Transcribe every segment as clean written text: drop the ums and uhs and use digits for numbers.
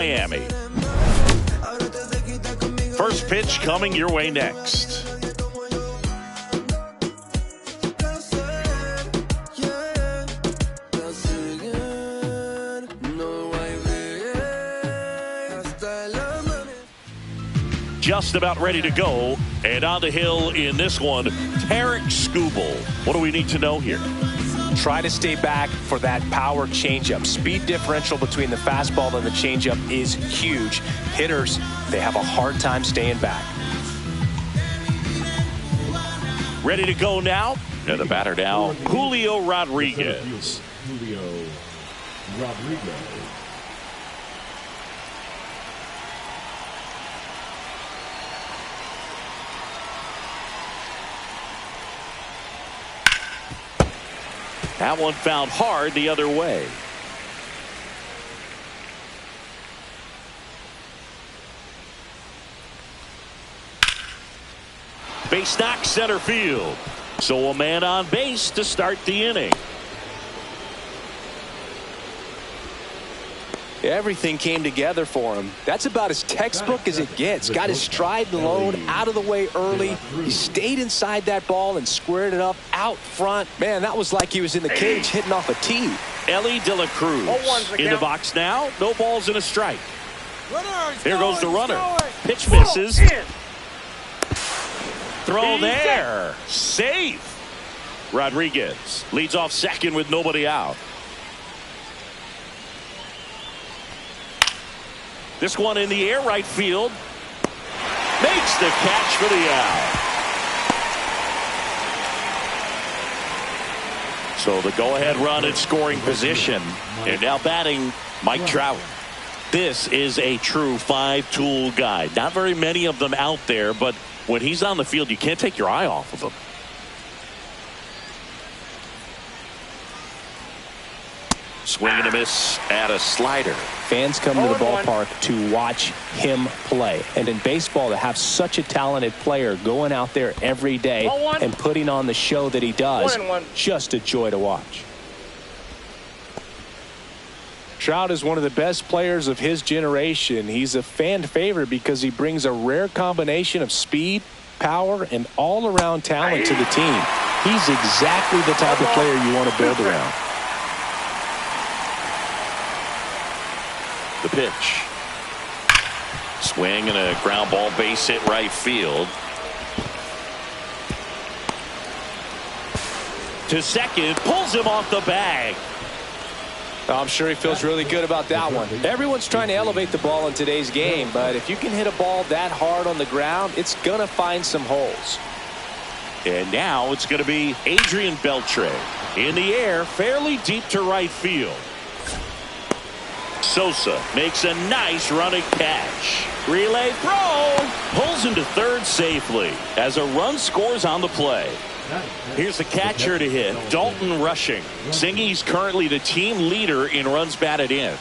Miami. First pitch coming your way next. Just about ready to go, and on the hill in this one, Tarik Skubal. What do we need to know here? Try to stay back for that power changeup. Speed differential between the fastball and the changeup is huge. Hitters, they have a hard time staying back. Ready to go now, and the batter now, Julio Rodriguez. Julio Rodriguez. That one found hard the other way. Base knock center field. So a man on base to start the inning. Everything came together for him. That's about as textbook as it gets. Got his stride low, out of the way early. He stayed inside that ball and squared it up out front. Man, that was like he was in the cage hitting off a tee. Elly De La Cruz in the box now. No balls and a strike. Here goes the runner. Pitch misses. Throw there. Safe. Rodriguez leads off second with nobody out. This one in the air, right field. Makes the catch for the out. So the go-ahead run in scoring position. And now batting, Mike Trout. This is a true five-tool guy. Not very many of them out there, but when he's on the field, you can't take your eye off of him. Swing and a miss at a slider. Fans come to the ballpark to watch him play. And in baseball, to have such a talented player going out there every day and putting on the show that he does, just a joy to watch. Trout is one of the best players of his generation. He's a fan favorite because he brings a rare combination of speed, power, and all-around talent to the team. He's exactly the type of player you want to build around. The pitch. Swing and a ground ball, base hit right field. To second, pulls him off the bag. I'm sure he feels really good about that one. Everyone's trying to elevate the ball in today's game, but if you can hit a ball that hard on the ground, it's going to find some holes. And now it's going to be Adrian Beltre. In the air, fairly deep to right field. Sosa makes a nice running catch. Relay throw. Pulls into third safely as a run scores on the play. Here's the catcher to hit, Dalton Rushing. Singy's currently the team leader in runs batted in.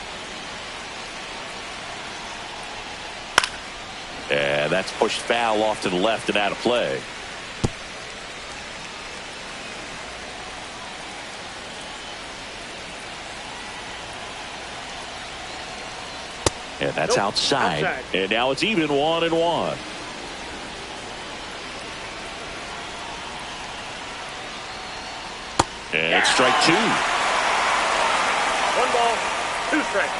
And that's pushed foul off to the left and out of play. And that's outside. And now it's even 1-1. And it's strike two. 1 ball, 2 strikes.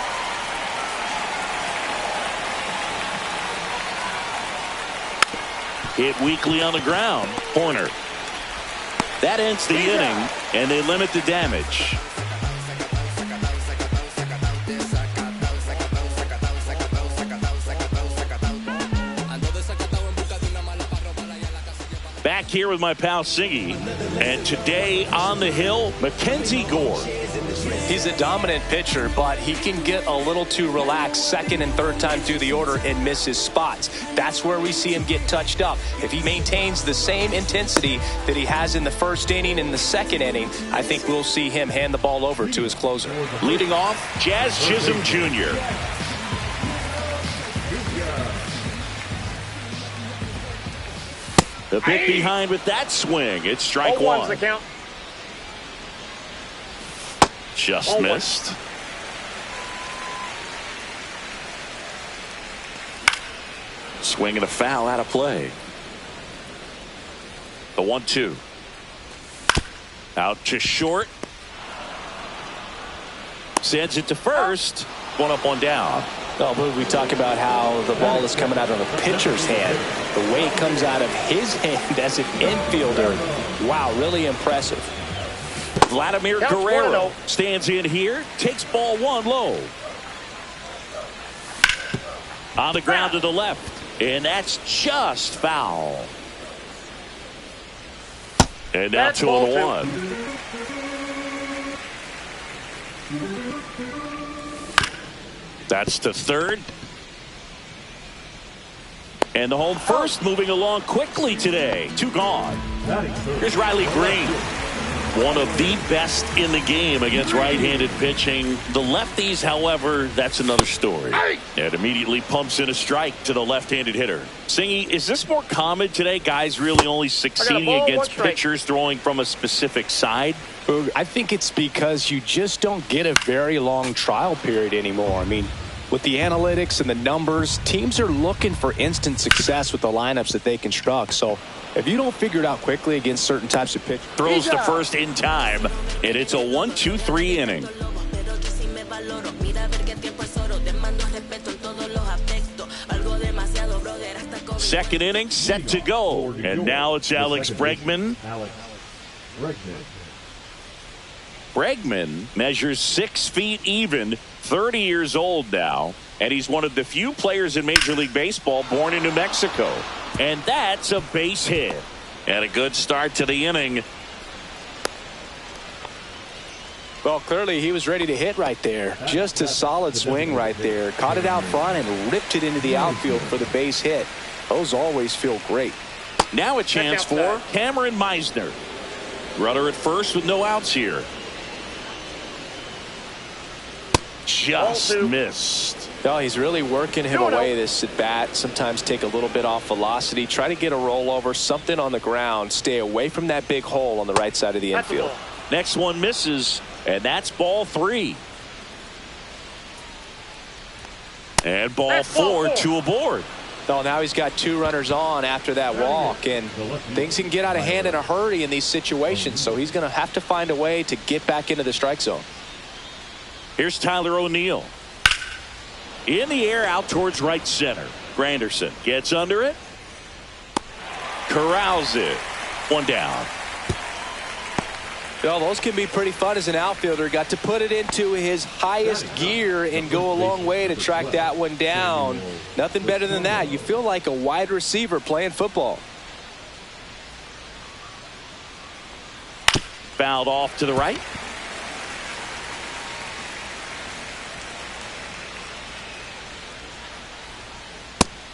Hit weakly on the ground. Corner. That ends the inning, and they limit the damage. Back here with my pal Singy, and today on the hill, Mackenzie Gore. He's a dominant pitcher, but he can get a little too relaxed second and third time through the order and miss his spots. That's where we see him get touched up. If he maintains the same intensity that he has in the first inning and the second inning, I think we'll see him hand the ball over to his closer. Leading off, Jazz Chisholm Jr. The bit behind with that swing. It's strike one. The count. Just missed. Swing and a foul out of play. The 1-2. Out to short. Sends it to first. One up, one down. Oh, we talk about how the ball is coming out of a pitcher's hand. The way it comes out of his hand as an infielder. Wow, really impressive. Vladimir Guerrero stands in here. Takes ball one low. On the ground to the left. And that's just foul. And now 2-1. That's the third. And the home first moving along quickly today. 2 gone. Here's Riley Green. One of the best in the game against right-handed pitching. The lefties, however, that's another story. And immediately pumps in a strike to the left-handed hitter. Singy, is this more common today? Guys really only succeeding against pitchers throwing from a specific side? I think it's because you just don't get a very long trial period anymore. I mean, with the analytics and the numbers, teams are looking for instant success with the lineups that they construct. So if you don't figure it out quickly against certain types of pitch, throws to first in time, and it's a 1-2-3 inning. Second inning set to go, and now it's Alex Bregman. Bregman measures 6 feet even, 30 years old now, and he's one of the few players in Major League Baseball born in New Mexico. And that's a base hit. And a good start to the inning. Well, clearly he was ready to hit right there. Just a solid swing right there. Caught it out front and ripped it into the outfield for the base hit. Those always feel great. Now a chance for Cameron Meisner. Runner at first with no outs here. Just missed. No, he's really working him away this at bat. Sometimes take a little bit off velocity. Try to get a rollover, something on the ground. Stay away from that big hole on the right side of the infield. Next one misses, and that's ball 3. And ball 4, 2 aboard. Oh, now he's got 2 runners on after that walk, and things can get out of hand in a hurry in these situations. So he's going to have to find a way to get back into the strike zone. Here's Tyler O'Neill. In the air out towards right center. Granderson gets under it. Corrals it. 1 down. Well, those can be pretty fun as an outfielder. Got to put it into his highest gear and go a long way to track that one down. Nothing better than that. You feel like a wide receiver playing football. Fouled off to the right.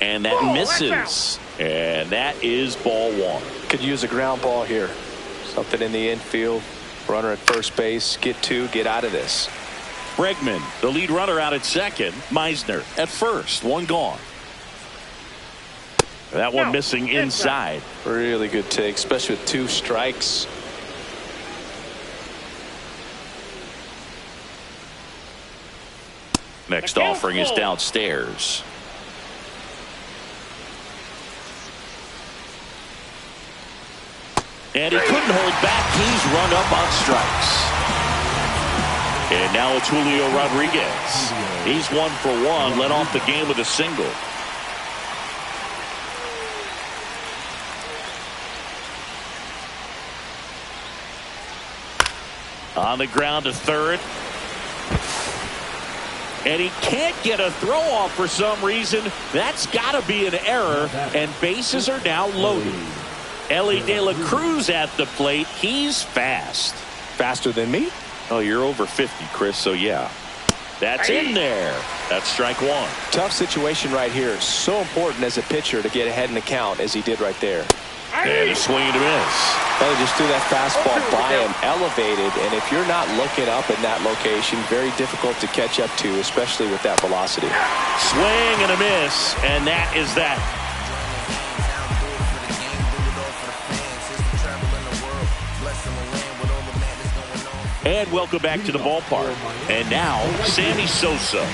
And that misses. And that is ball 1. Could use a ground ball here. Something in the infield. Runner at first base. Get 2. Get out of this. Bregman, the lead runner, out at second. Meisner at first. 1 gone. That one missing inside. Really good take, especially with 2 strikes. Next offering is downstairs. And he couldn't hold back. He's run up on strikes. And now it's Julio Rodriguez. He's 1 for 1. Led off the game with a single. On the ground to third. And he can't get a throw off for some reason. That's got to be an error. And bases are now loaded. Ellie De La Cruz at the plate. He's fast. Faster than me? Oh, you're over 50, Chris, so yeah. That's in there. That's strike 1. Tough situation right here. So important as a pitcher to get ahead in the count as he did right there. And a swing and a miss. Well, he just threw that fastball by him, elevated, and if you're not looking up in that location, very difficult to catch up to, especially with that velocity. Swing and a miss, and that is that. And welcome back to the ballpark. And now, Sammy Sosa.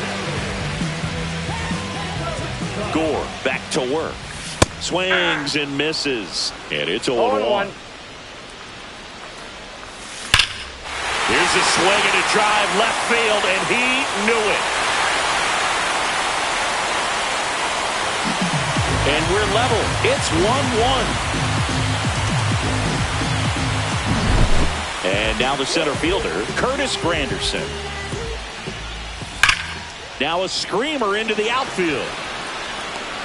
Gore back to work. Swings and misses. And it's 0-1. Here's a swing and a drive left field, and he knew it. And we're level. It's 1-1. And now the center fielder, Curtis Granderson. Now a screamer into the outfield.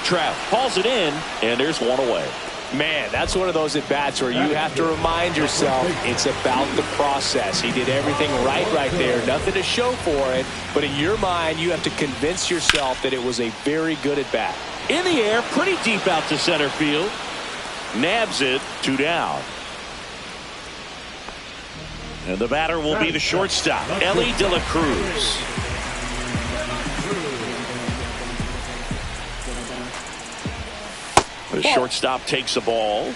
Trout hauls it in, and there's one away. Man, that's one of those at-bats where you have to remind yourself it's about the process. He did everything right there. Nothing to show for it. But in your mind, you have to convince yourself that it was a very good at-bat. In the air, pretty deep out to center field. Nabs it, 2 down. And the batter will be the shortstop, Elly De La Cruz. The shortstop takes the ball.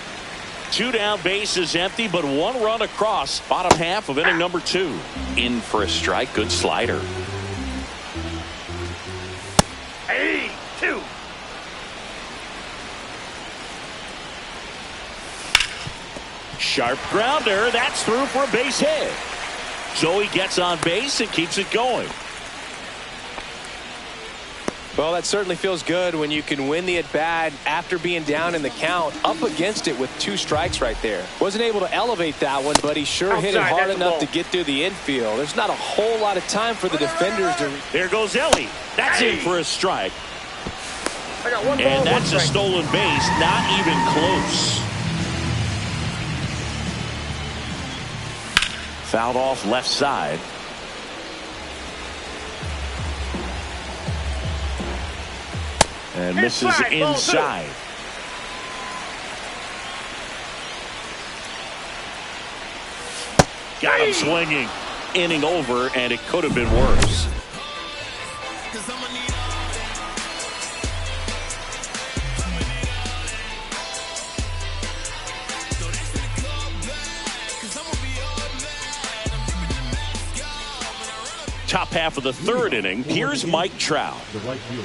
2 down, base is empty, but 1 run across. Bottom half of inning number 2. In for a strike, good slider. 2. Sharp grounder, that's through for a base hit. So he gets on base and keeps it going. Well, that certainly feels good when you can win the at-bat after being down in the count, up against it with 2 strikes right there. Wasn't able to elevate that one, but he sure hit it hard enough to get through the infield. There's not a whole lot of time for the defenders to... There goes Elly. That's in for a strike. And that's a stolen base, not even close. Fouled off left side. And misses inside. Got him swinging. Inning over, and it could have been worse. Top half of the 3rd inning. Here's Mike Trout.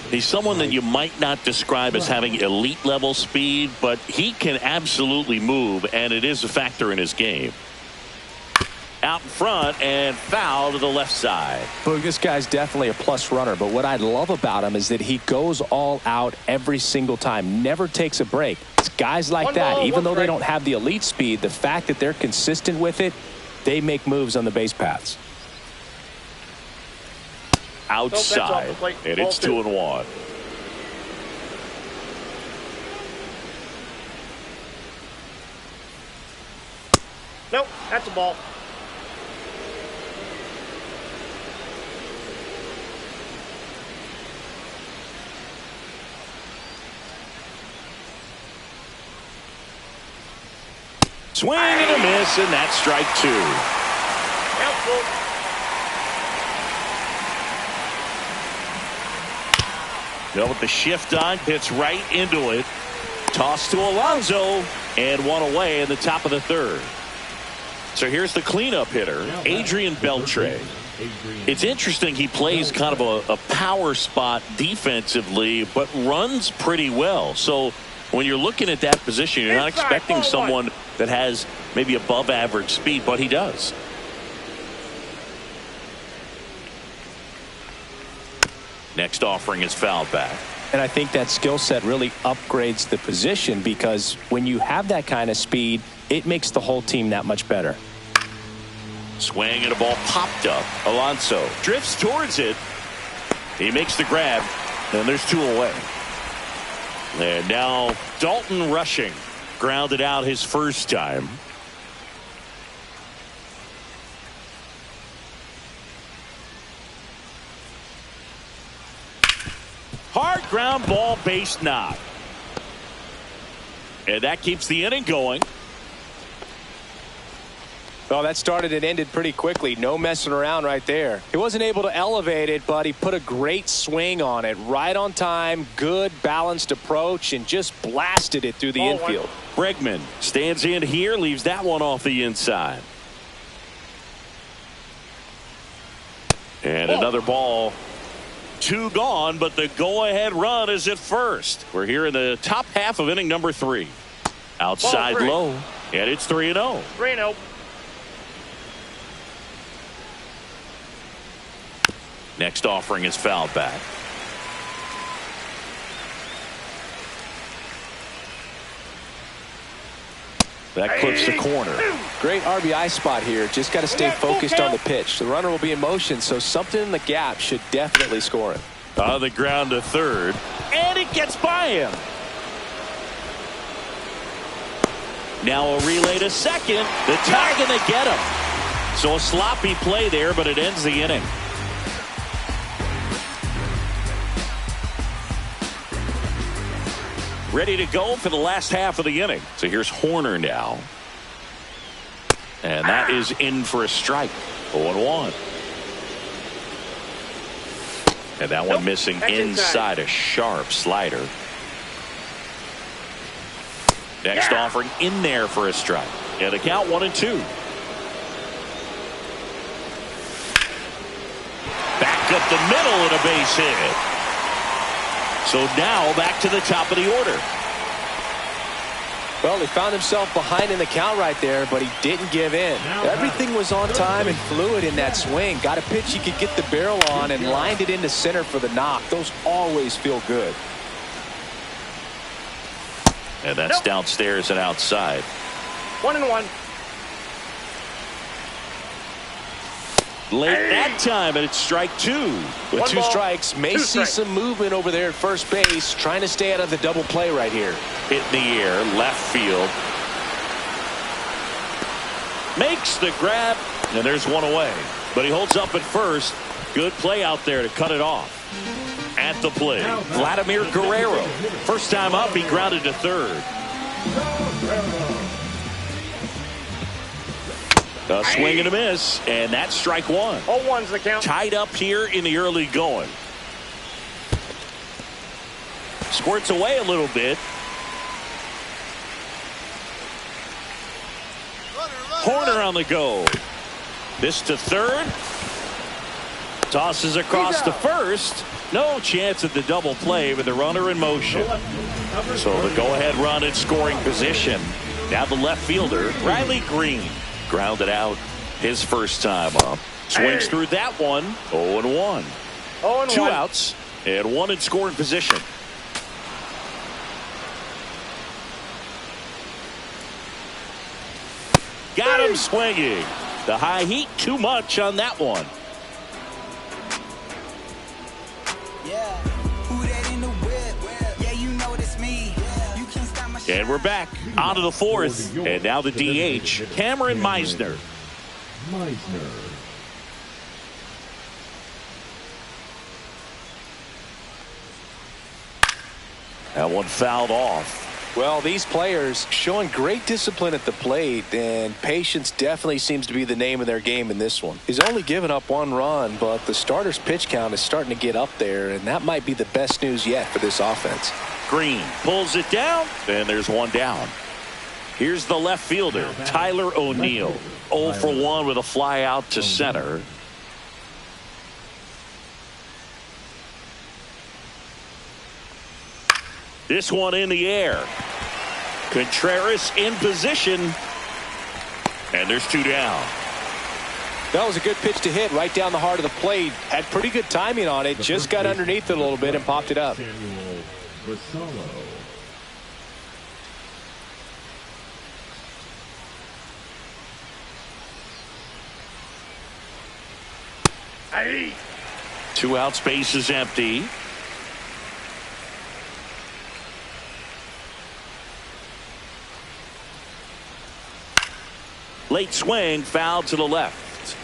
He's someone that you might not describe as having elite level speed, but he can absolutely move, and it is a factor in his game. Out in front and foul to the left side. Look, this guy's definitely a plus runner, but what I love about him is that he goes all out every single time, never takes a break. It's guys like that, even though they don't have the elite speed, the fact that they're consistent with it, they make moves on the base paths. Outside, and it's 2-1. Nope, that's a ball. Swing and a miss, and that's strike 2. Helpful. With the shift on, hits right into it. Toss to Alonso, and 1 away in the top of the 3rd. So here's the cleanup hitter, Adrian Beltre. It's interesting, he plays kind of a power spot defensively, but runs pretty well. So when you're looking at that position, you're not expecting someone that has maybe above average speed, but he does. Next offering is fouled back. And I think that skill set really upgrades the position, because when you have that kind of speed, it makes the whole team that much better. Swing and a ball popped up. Alonso drifts towards it. He makes the grab, and there's 2 away. And now Dalton Rushing grounded out his first time. Hard ground ball, base knock. And that keeps the inning going. Well, that started and ended pretty quickly. No messing around right there. He wasn't able to elevate it, but he put a great swing on it. Right on time, good balanced approach, and just blasted it through the infield. Bregman stands in here, leaves that one off the inside. And another ball 2 gone, but the go-ahead run is at first. We're here in the top half of inning number 3. Outside low, and it's 3-0. 3-0. Next offering is fouled back. That clips the corner. Great RBI spot here. Just got to stay focused on the pitch. The runner will be in motion, so something in the gap should definitely score him. On the ground to third, and it gets by him. Now a relay to second. The tag, and they get him. So a sloppy play there, but it ends the inning. Ready to go for the last half of the inning. So here's Horner now. And that is in for a strike. 0-1. And that one missing inside, a sharp slider. Next offering in there for a strike. And a count 1-2. Back up the middle and a base hit. So now back to the top of the order. Well, he found himself behind in the count right there, but he didn't give in. Everything was on time and fluid in that swing. Got a pitch he could get the barrel on and lined it into center for the knock. Those always feel good. And that's downstairs and outside. 1-1. Late that time, and it's strike 2. With One two ball, strikes, may two see strikes. some movement over there at first base, trying to stay out of the double play right here. Hit in the air, left field. Makes the grab, and there's one away. But he holds up at first. Good play out there to cut it off. At the plate, Vladimir Guerrero. First time up, he grounded to third. A swing and a miss, and that's strike 1. 0-1's the count. Tied up here in the early going. Squirts away a little bit. Horner on the go. This to third. Tosses across to first. No chance at the double play with the runner in motion. So the go-ahead run in scoring position. Now the left fielder, Riley Green. Grounded out his first time up. Swings through that one. 0-1. 0-1. 2 outs and 1 in scoring position. Got him swinging. The high heat too much on that one. And we're back onto the 4th. And now the DH, Cameron Meisner. That one fouled off. Well, these players showing great discipline at the plate, and patience definitely seems to be the name of their game in this one. He's only given up 1 run, but the starter's pitch count is starting to get up there, and that might be the best news yet for this offense. Green pulls it down, and there's one down. Here's the left fielder, Tyler O'Neill. 0 for 1 with a fly out to center. This one in the air. Contreras in position. And there's 2 down. That was a good pitch to hit right down the heart of the plate. Had pretty good timing on it. Just got underneath it a little bit and popped it up. Hey. 2 outs, base is empty. Late swing, foul to the left.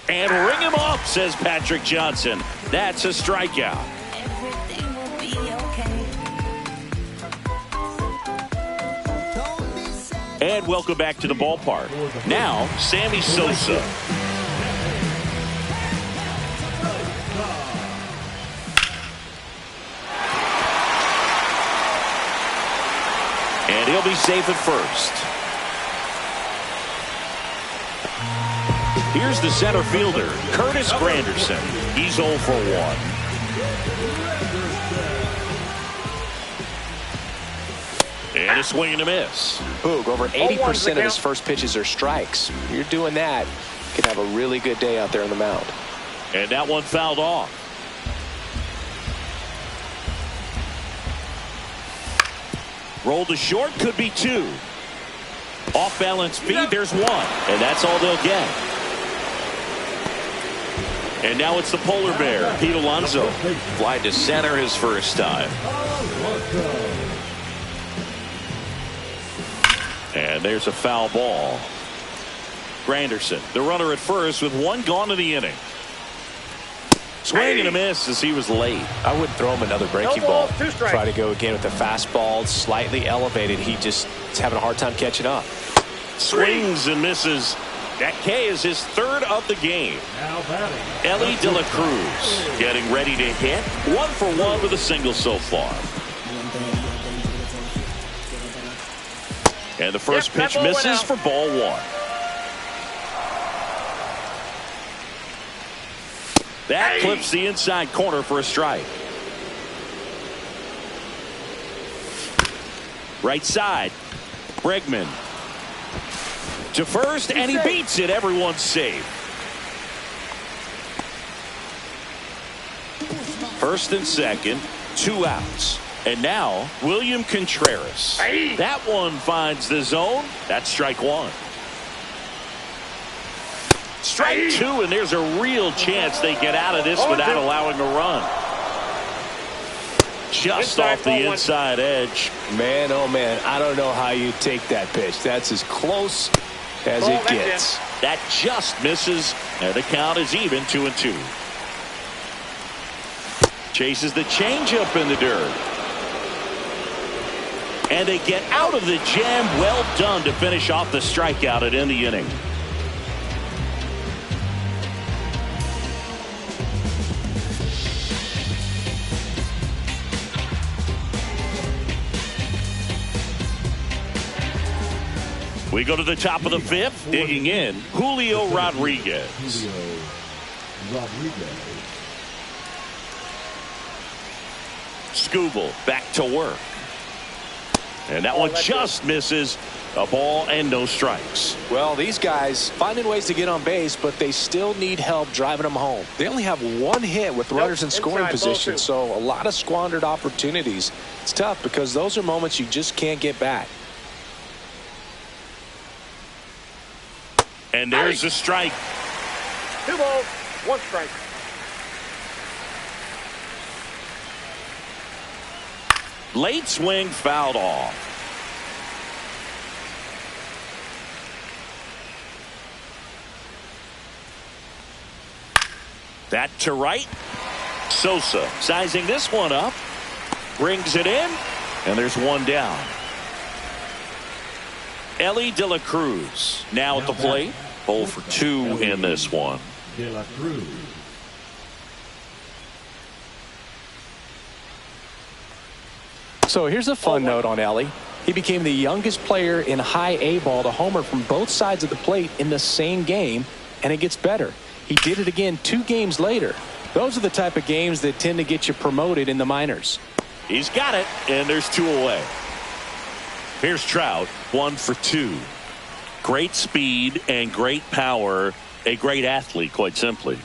And ring him up, says Patrick Johnson. That's a strikeout. And welcome back to the ballpark. Now, Sammy Sosa. And he'll be safe at first. Here's the center fielder, Curtis Granderson. He's 0 for 1. And a swing and a miss. Boog, over 80% of his first pitches are strikes. You're doing that, you can have a really good day out there on the mound. And that one fouled off. Rolled to short, could be 2. Off balance feed, there's 1. And that's all they'll get. And now it's the polar bear, Pete Alonso. Fly to center his first time. And there's a foul ball. Granderson, the runner at first with 1 gone in the inning. Swing and a miss as he was late. I wouldn't throw him another breaking ball. Try to go again with the fastball, slightly elevated. He just is having a hard time catching up. Swings and misses. That K is his 3rd of the game. Elly De La Cruz getting ready to hit. 1 for 1 with a single so far. And the first pitch misses for ball 1. That clips the inside corner for a strike. Right side. Bregman. To first, and he beats it. Everyone's safe. First and second, 2 outs. And now, William Contreras. That one finds the zone. That's strike 1. Strike 2, and there's a real chance they get out of this without allowing a run. Just off the inside edge. Man, oh man, I don't know how you take that pitch. That's as close as it gets. That just misses, and the count is even, 2-2. Chases the changeup in the dirt. And they get out of the jam. Well done to finish off the strikeout at end the inning. We go to the top of the 5th, digging in, Julio Rodriguez. Skubal back to work. And that one just misses. A ball and no strikes. Well, these guys finding ways to get on base, but they still need help driving them home. They only have 1 hit with runners in scoring position, so a lot of squandered opportunities. It's tough because those are moments you just can't get back. And there's a strike. 2 balls, 1 strike. Late swing fouled off. That to right. Sosa sizing this one up. Brings it in. And there's 1 down. Elly De La Cruz now at the plate. 0 for 2 in this one. De La Cruz. So here's a fun note on Elly. He became the youngest player in high A ball to homer from both sides of the plate in the same game, and it gets better. He did it again 2 games later. Those are the type of games that tend to get you promoted in the minors. He's got it, and there's 2 away. Here's Trout, 1 for 2. Great speed and great power. A great athlete, quite simply.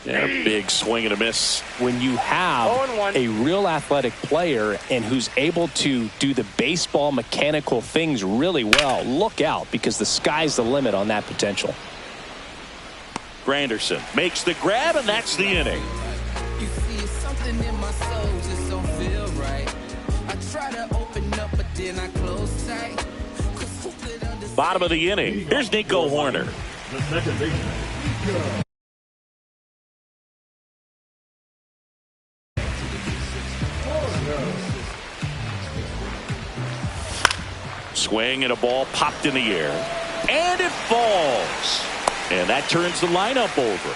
And a big swing and a miss. When you have a real athletic player and who's able to do the baseball mechanical things really well, look out, because the sky's the limit on that potential. Granderson makes the grab, and that's the inning. You see, it's something in my soul just don't feel right. I try to open up, but then I close tight. Bottom of the inning. Here's Nico Hoerner. The second baseman. Swing and a ball popped in the air. And it falls. And that turns the lineup over.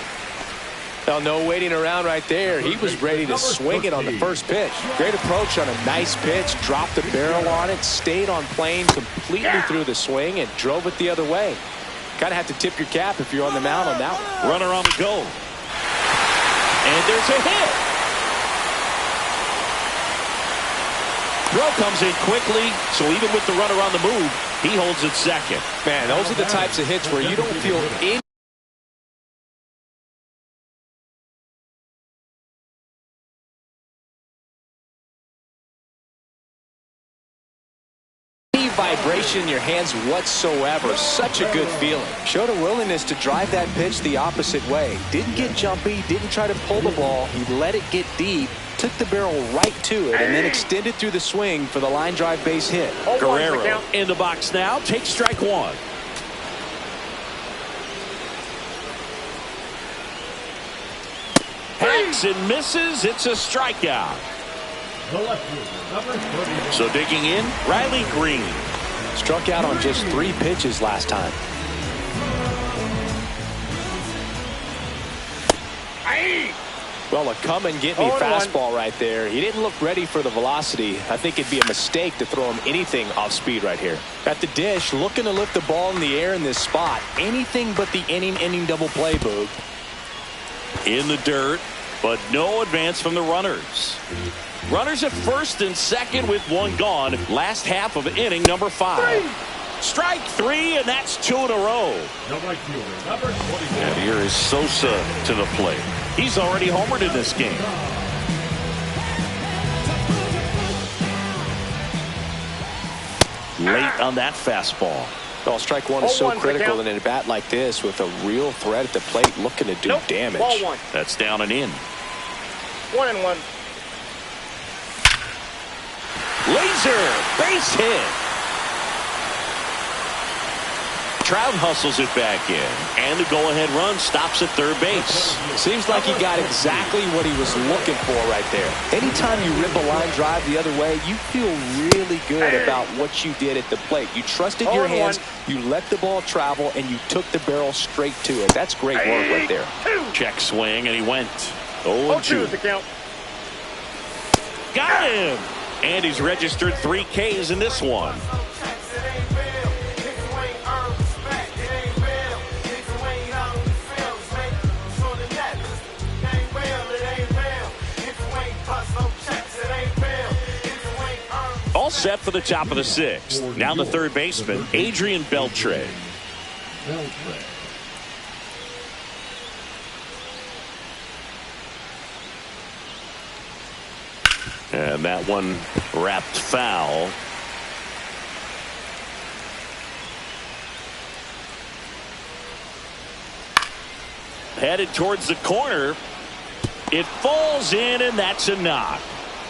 Well, no waiting around right there. He was ready to swing it on the first pitch. Great approach on a nice pitch. Dropped the barrel on it. Stayed on plane completely through the swing and drove it the other way. Kind of have to tip your cap if you're on the mound on that one. Runner on the go. And there's a hit. Throw comes in quickly, so even with the runner on the move, he holds it second. Man, those are the types of hits where you don't feel any vibration in your hands whatsoever. Such a good feeling. Showed a willingness to drive that pitch the opposite way. Didn't get jumpy, didn't try to pull the ball. He let it get deep, took the barrel right to it, and then extended through the swing for the line drive base hit. Guerrero in the box now. Takes strike one. Hacks and misses. It's a strikeout. The left fielder, number 30. So digging in, Riley Green. Struck out on just 3 pitches last time. Well, a come and get me fastball right there. He didn't look ready for the velocity. I think it'd be a mistake to throw him anything off speed right here. At the dish, looking to lift the ball in the air in this spot. Anything but the inning double play, Boog. In the dirt, but no advance from the runners. Runners at first and second with one gone. Last half of inning number 5. Strike 3, and that's 2 in a row. The right fielder, number 24. And here is Sosa to the plate. He's already homered in this game. Late on that fastball. Well, strike one is so critical in a bat like this with a real threat at the plate looking to do damage. Ball 1. That's down and in. 1-1. Laser base hit. Trout hustles it back in, and the go-ahead run stops at third base. Seems like he got exactly what he was looking for right there. Anytime you rip a line drive the other way, you feel really good about what you did at the plate. You trusted your hands, you let the ball travel, and you took the barrel straight to it. That's great work right there. Check swing, and he went 0-2. The count. Got him! And he's registered 3 Ks in this one. All set for the top of the 6th. Now the third baseman, Adrian Beltre. And that one wrapped foul. Headed towards the corner. It falls in, and that's a knock.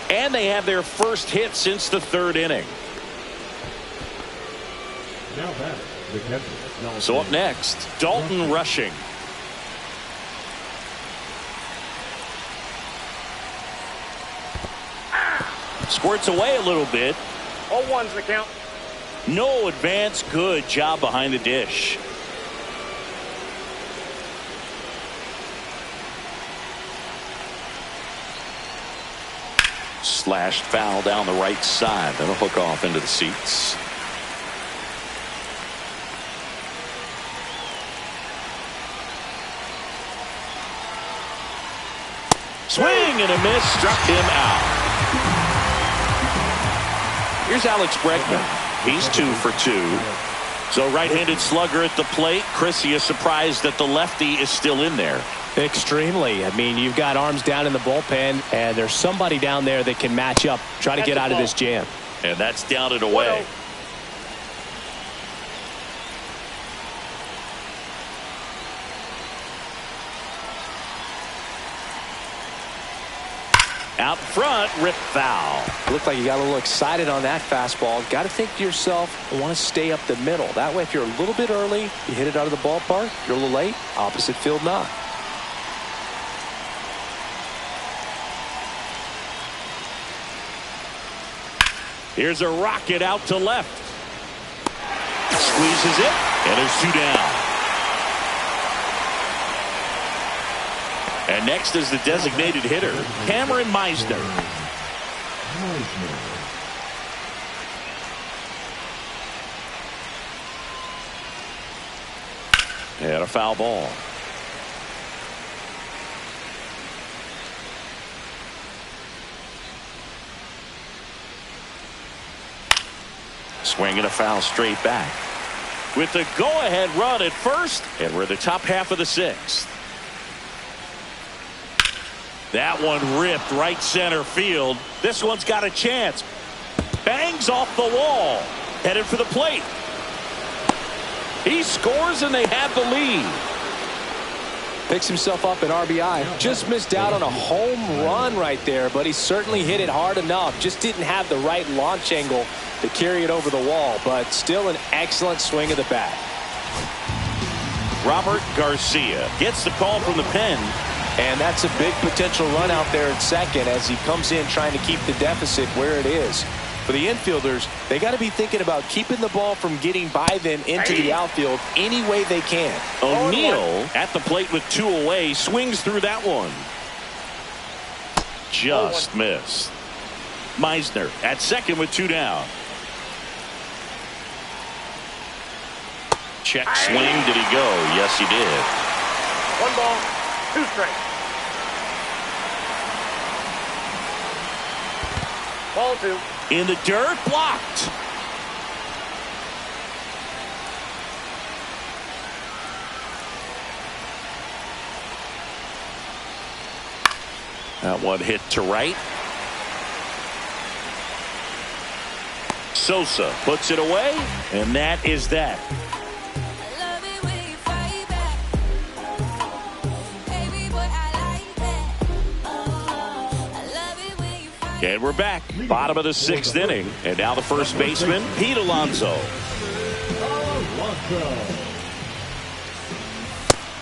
And they have their first hit since the 3rd inning. Now batter, So up next, Dalton Rushing. Squirts away a little bit. 0-1's the count. No advance. Good job behind the dish. Slashed foul down the right side. That'll hook off into the seats. Swing and a miss. Struck him out. Here's Alex Bregman. He's 2 for 2. So right-handed slugger at the plate. Chris, you surprised that the lefty is still in there? Extremely. I mean, you've got arms down in the bullpen, and there's somebody down there that can match up, try to get out of this jam. And that's down and away. Out front, rip foul. Looked like you got a little excited on that fastball. Got to think to yourself, I want to stay up the middle. That way, if you're a little bit early, you hit it out of the ballpark. If you're a little late, opposite field knock. Here's a rocket out to left. Squeezes it, and there's 2 down. And next is the designated hitter, Cameron Misner. And a foul ball. Swinging a foul straight back. With the go-ahead run at first, and we're in the top half of the sixth. That one ripped right center field. This one's got a chance. Bangs off the wall. Headed for the plate. He scores and they have the lead. Picks himself up an RBI. Just missed out on a home run right there, but he certainly hit it hard enough. Just didn't have the right launch angle to carry it over the wall, but still an excellent swing of the bat. Robert Garcia gets the call from the pen. And that's a big potential run out there at second as he comes in trying to keep the deficit where it is. For the infielders, they got to be thinking about keeping the ball from getting by them into the outfield any way they can. O'Neill at the plate with 2 away, swings through that one. Just missed. Misner at second with 2 down. Check swing. Did he go? Yes, he did. 1 ball, 2 strikes. Ball 2. In the dirt, blocked. That one hit to right. Sosa puts it away, and that is that. And we're back, bottom of the 6th inning, and now the first baseman, Pete Alonso.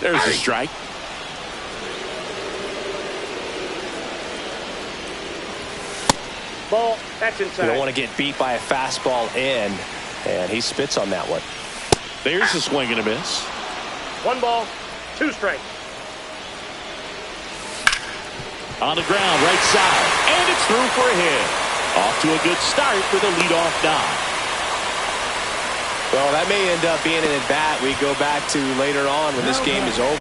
There's a strike. Ball, that's inside. You don't want to get beat by a fastball in, and he spits on that one. There's a swing and a miss. 1 ball, 2 strikes. On the ground, right side, and it's through for a hit. Off to a good start with a leadoff knock. Well, that may end up being an at-bat we go back to later on when this game is over.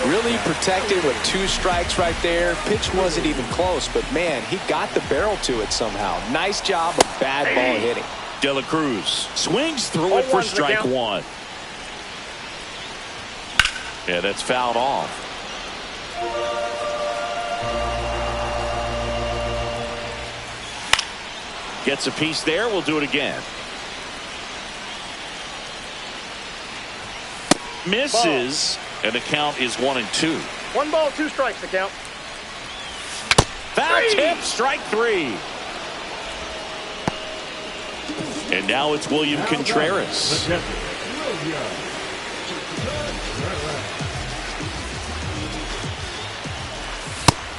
Really protected with 2 strikes right there. Pitch wasn't even close, but man, he got the barrel to it somehow. Nice job of bad ball hitting. De La Cruz swings through it for strike 1. Yeah, that's fouled off. Gets a piece there. We'll do it again. Misses. And the count is 1-2. 1 ball, 2 strikes the count. Foul tip, strike 3. And now it's William Contreras.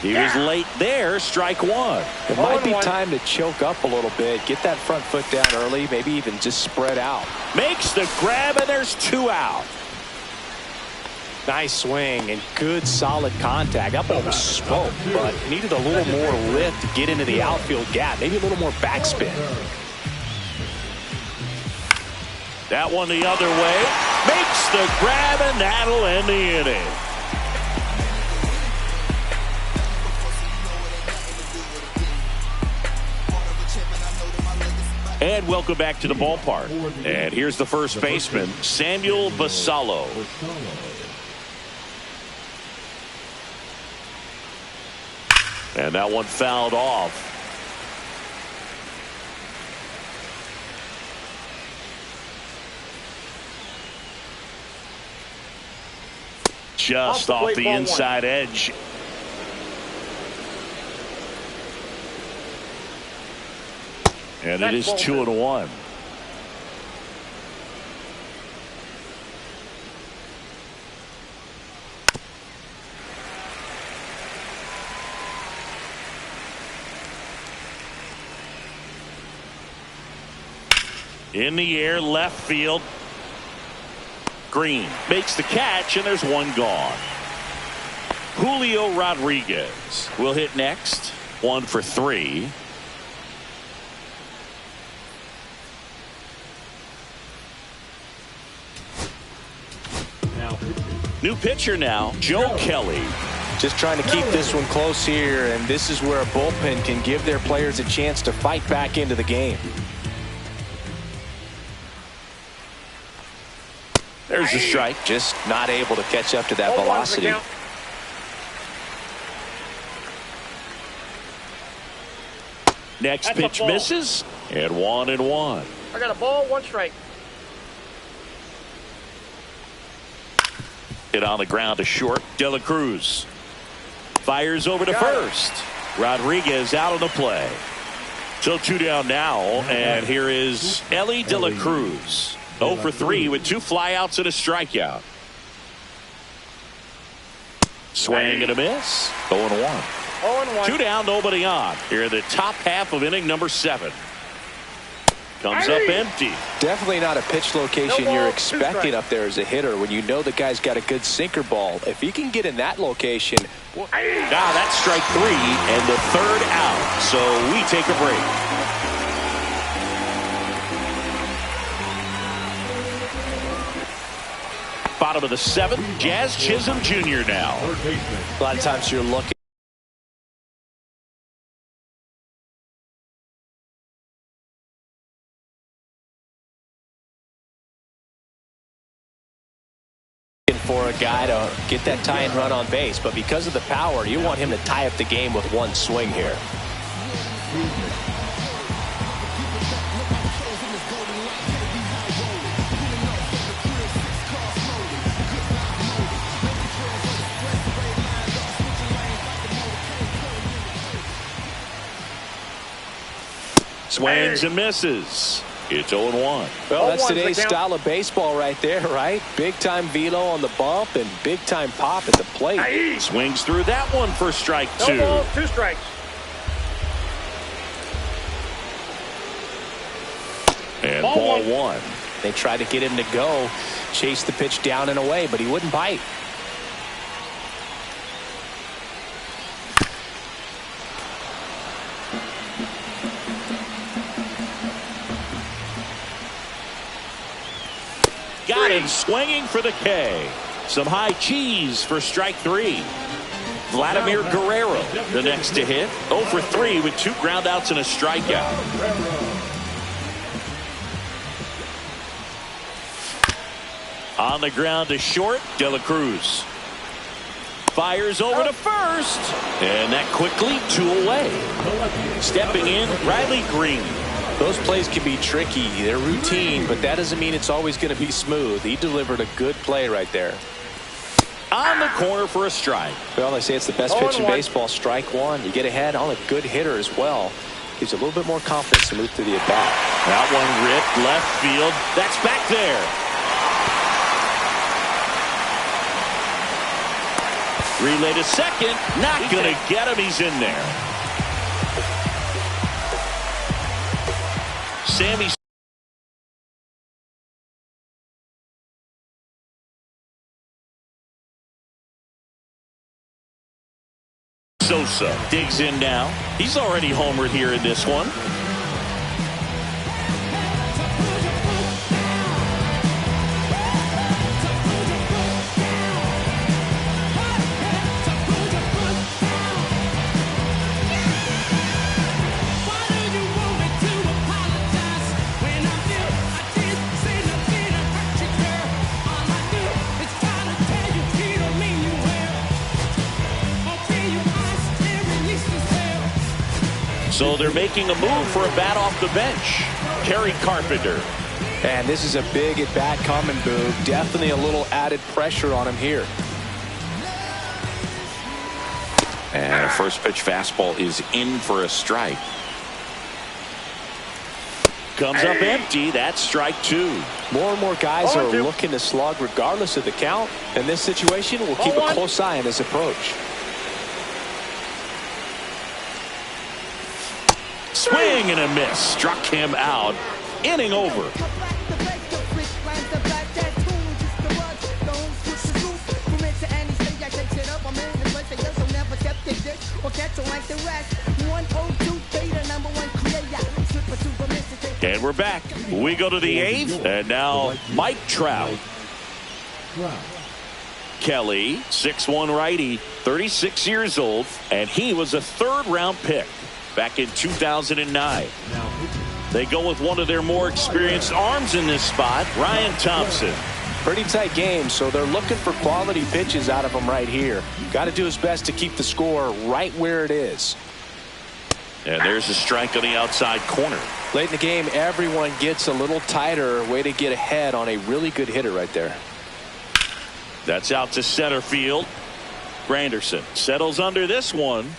He was late there, strike 1. It might be time to choke up a little bit, get that front foot down early, maybe even just spread out. Makes the grab, and there's 2 out. Nice swing and good solid contact. That ball was smoked, but needed a little more lift to get into the outfield gap. Maybe a little more backspin. That one the other way. Makes the grab, and that'll end the inning. And welcome back to the ballpark. And here's the first baseman, Samuel Basallo. And that one fouled off. Just off the inside edge. And it is 2-1. In the air, left field. Green makes the catch, and there's one gone. Julio Rodriguez will hit next. 1 for 3. New pitcher now, Joe Kelly. Just trying to keep this one close here, and this is where a bullpen can give their players a chance to fight back into the game. There's a strike. Just not able to catch up to that velocity. Next That's pitch misses, and 1-1. I got a ball, 1 strike. Hit on the ground to short. De La Cruz fires over to first. Rodriguez out of the play. So 2 down now, and here is Elly De La Cruz. 0 for 3 with 2 flyouts and a strikeout. Swing and a miss. 0-1. 0-1. 2 down, nobody on. Here in the top half of inning number 7. Comes up empty. Definitely not a pitch location you're expecting up there as a hitter when you know the guy's got a good sinker ball. If he can get in that location. That's strike 3 and the 3rd out. So we take a break. Bottom of the 7th, Jazz Chisholm Jr. now. A lot of times you're looking for a guy to get that tie-in run on base, but because of the power, you want him to tie up the game with 1 swing here. Swings and misses. It's 0-1. Well, that's today's style of baseball right there, right? Big-time velo on the bump and big-time pop at the plate. Swings through that one for strike 2. No balls, 2 strikes. And ball 1. They tried to get him to go, chase the pitch down and away, but he wouldn't bite. Got him swinging for the K. Some high cheese for strike 3. Vladimir Guerrero, the next to hit. 0 for 3 with 2 groundouts and a strikeout. On the ground to short, De La Cruz. Fires over to first. And that quickly 2 away. Stepping in, Riley Green. Those plays can be tricky. They're routine, but that doesn't mean it's always going to be smooth. He delivered a good play right there. On the corner for a strike. Well, they say it's the best pitch in baseball, strike 1. You get ahead on a good hitter as well. Gives you a little bit more confidence to move through the at-bat. That one ripped left field. That's back there. Relay to second. Not going to get him. He's in there. Sammy Sosa digs in now. He's already homered here in this one. So they're making a move for a bat off the bench. Kerry Carpenter. And this is a big at-bat coming, Boog. Definitely a little added pressure on him here. And a first pitch fastball is in for a strike. Comes up empty. That's strike 2. More and more guys are looking to slug regardless of the count. In this situation, we'll keep a close eye on his approach. Swing and a miss. Struck him out. Inning over. And we're back. We go to the 8th, and now Mike Trout. Kelly, 6'1" righty, 36 years old, and he was a third-round pick back in 2009. They go with one of their more experienced arms in this spot, Ryan Thompson. Pretty tight game, so they're looking for quality pitches out of him right here. Got to do his best to keep the score right where it is. And there's a strike on the outside corner. Late in the game, everyone gets a little tighter. Way to get ahead on a really good hitter right there. That's out to center field. Granderson settles under this one.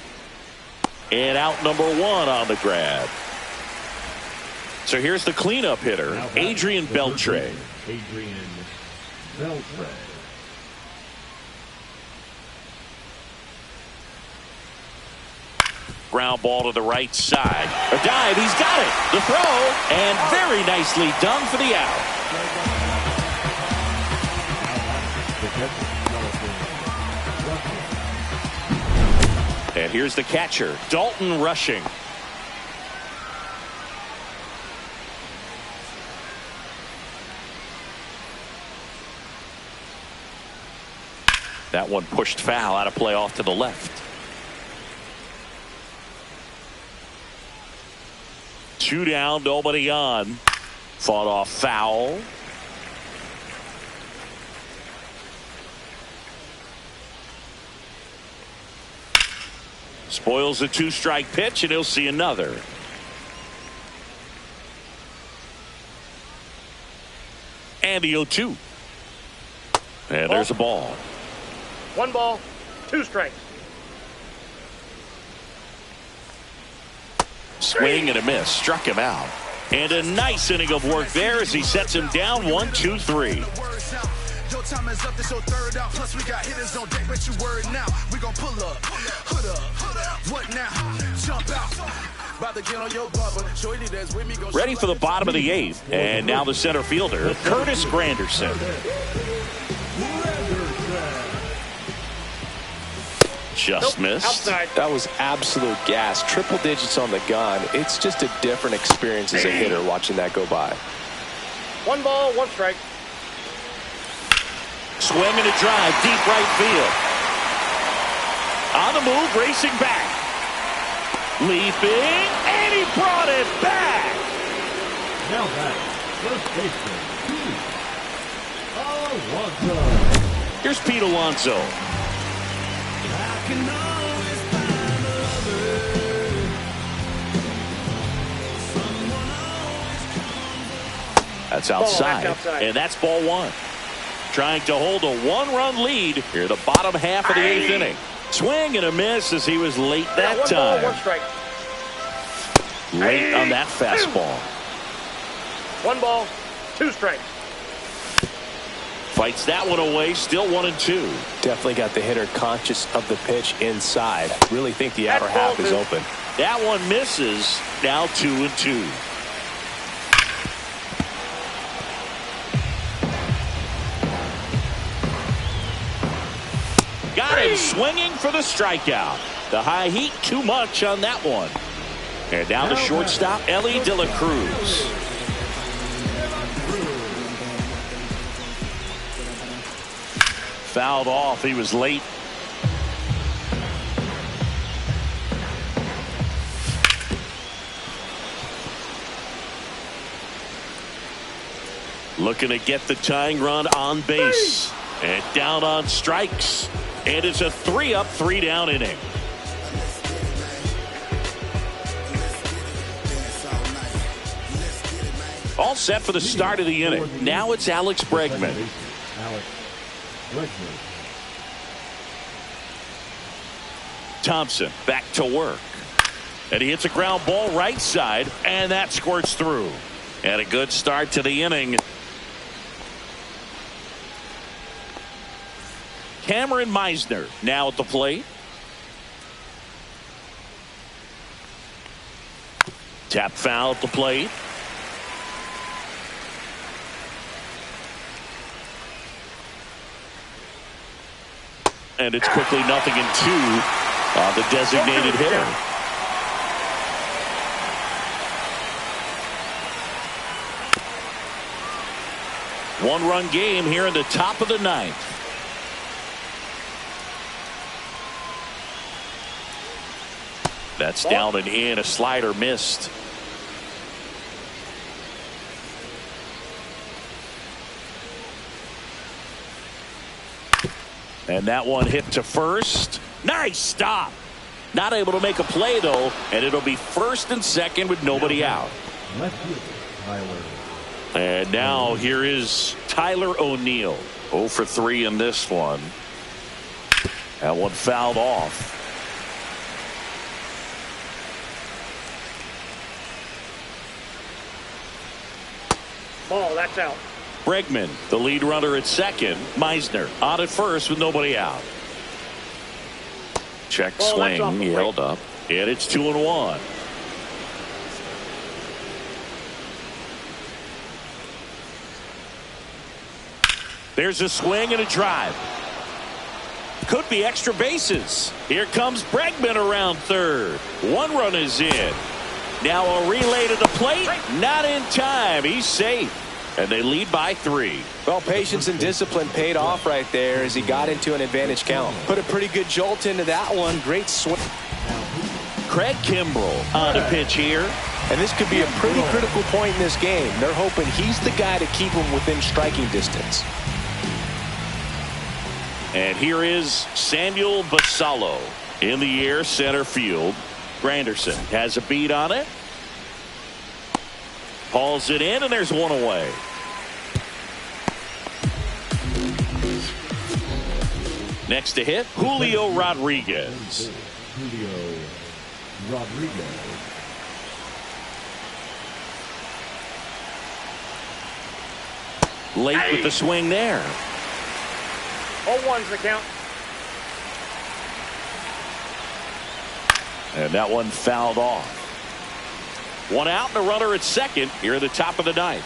And out number 1 on the grab. So here's the cleanup hitter, Adrian Beltre. Adrian Beltre. Ground ball to the right side. A dive, he's got it. The throw, and very nicely done for the out. And here's the catcher, Dalton Rushing. That one pushed foul, out of play off to the left. 2 down, nobody on. Fought off foul. Spoils a 2-strike pitch, and he'll see another. And the 0-2. And there's a ball. 1 ball, 2 strikes. Swing and a miss. Struck him out. And a nice inning of work there as he sets him down 1, 2, 3. Time is up, this your third out. Plus we got hitters on deck, but you worried now. We gon' pull up, hood up, what now? Jump out. About to get on your bumper. Shorty that's with me. Ready for the bottom of the 8th. And now the center fielder, Curtis Granderson. Just missed. Outside. That was absolute gas. Triple digits on the gun. It's just a different experience as a hitter watching that go by. 1 ball, 1 strike. Swing and a drive, deep right field. On the move, racing back. Leaping, and he brought it back. Now back, first baseman, Pete Alonso. Here's Pete Alonso. That's outside, and that's ball 1. Trying to hold a 1-run lead here, the bottom half of the 8th inning. Swing and a miss as he was late that 1 time. ball, 1 strike. Late on that fastball. 1 ball, 2 strikes. Fights that one away, still 1 and 2. Definitely got the hitter conscious of the pitch inside. Really think the outer half is open. That one misses, now 2 and 2. Got him swinging for the strikeout. The high heat, too much on that one. And down the shortstop, Ellie De La Cruz. Fouled off. He was late. Looking to get the tying run on base. And down on strikes. And it's a 3-up, 3-down inning. All set for the start of the inning. Now it's Alex Bregman. Thompson back to work. And he hits a ground ball right side, and that squirts through. And a good start to the inning. Cameron Meisner now at the plate. Tap foul at the plate. And it's quickly 0-2 on the designated hitter. One-run game here in the top of the ninth. That's down and in. A slider missed. And that one hit to first. Nice stop. Not able to make a play, though, and it'll be first and second with nobody out. Left fielder, Tyler. And now here is Tyler O'Neill. 0 for 3 in this one. That one fouled off. Ball, that's out. Bregman, the lead runner at second. Meisner on at first with nobody out. Check swing. He held up. And it's 2-1. There's a swing and a drive. Could be extra bases. Here comes Bregman around third. One run is in. Now a relay to the plate. Not in time. He's safe. And they lead by 3. Well, patience and discipline paid off right there as he got into an advantage count. Put a pretty good jolt into that one. Great swing. Craig Kimbrell on the pitch here. And this could be a pretty critical point in this game. They're hoping he's the guy to keep them within striking distance. And here is Samuel Basallo in the air, center field. Granderson has a beat on it. Hauls it in, and there's one away. Next to hit, Julio Rodriguez. Julio Rodriguez. Late with the swing there. 0-1's the count. And that one fouled off. One out and a runner at second here at the top of the ninth.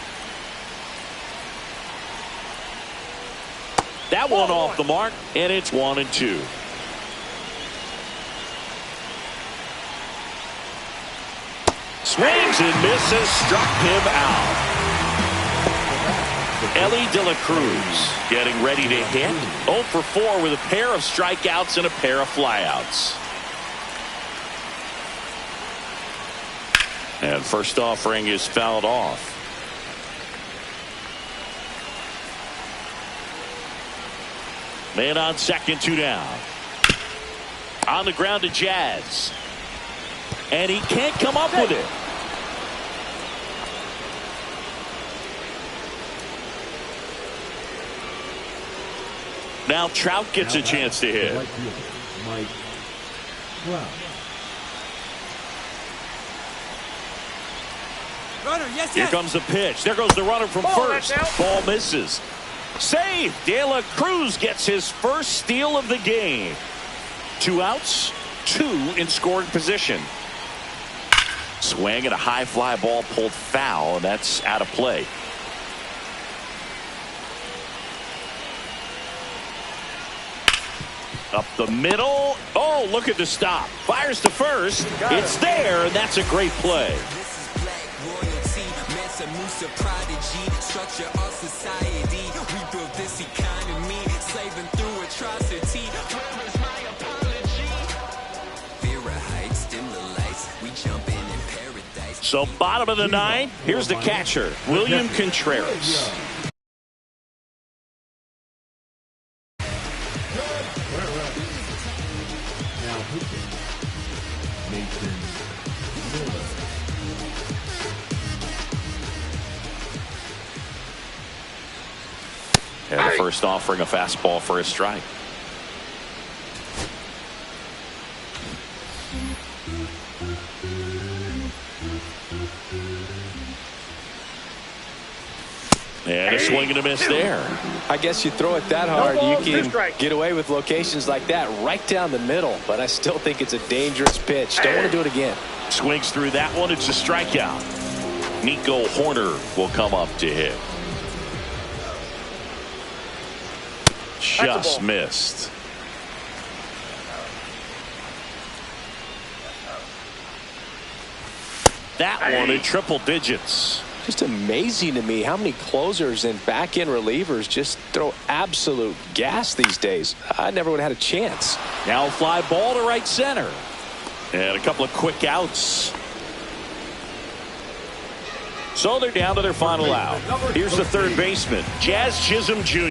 That one off the mark, and it's 1-2. Swings and misses, struck him out. Elly De La Cruz getting ready to hit. 0 for 4 with a pair of strikeouts and a pair of flyouts. And first offering is fouled off. Man on second, 2 down. On the ground to Jazz. And he can't come up with it. Now Trout gets a chance to hit. Right fielder, Mike Trout. Here comes the pitch. There goes the runner from first. Ball misses. Save. De La Cruz gets his first steal of the game. 2 outs, 2 in scoring position. Swing and a high fly ball pulled foul, and that's out of play. Up the middle. Oh, look at the stop. Fires to first. It's there, and that's a great play. Prodigy, structure of society. We built this economy, slaving through atrocity. Where is my apology? Vera Heights, dim the lights. We jump in paradise. So bottom of the 9th, here's the catcher, William Contreras. Now pitching, Mason Miller. And the first offering, a fastball for a strike. And a swing and a miss there. I guess you throw it that hard, No you balls, 2 can strikes. get away with locations like that right down the middle. But I still think it's a dangerous pitch. Don't want to do it again. Swings through that one. It's a strikeout. Nico Horner will come up to hit. Just missed. that one in triple digits. Just amazing to me how many closers and back-end relievers just throw absolute gas these days. I never would have had a chance. Now a fly ball to right center. And a couple of quick outs. So they're down to their final out. Here's the third baseman, Jazz Chisholm Jr.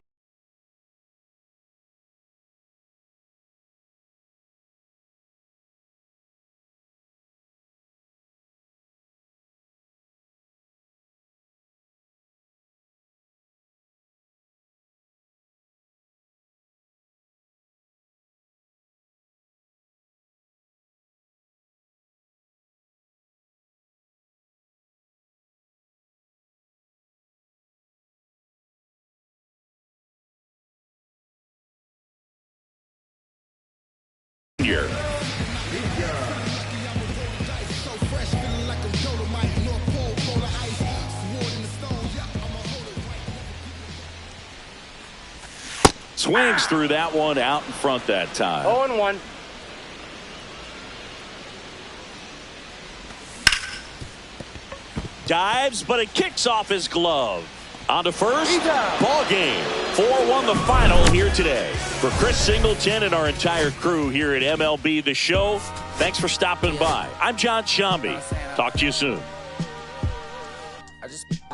Swings through that one out in front that time. 0-1. Dives, but it kicks off his glove. On to first. Ball game. 4-1 the final here today. For Chris Singleton and our entire crew here at MLB The Show, thanks for stopping by. I'm John Shambi. Talk to you soon.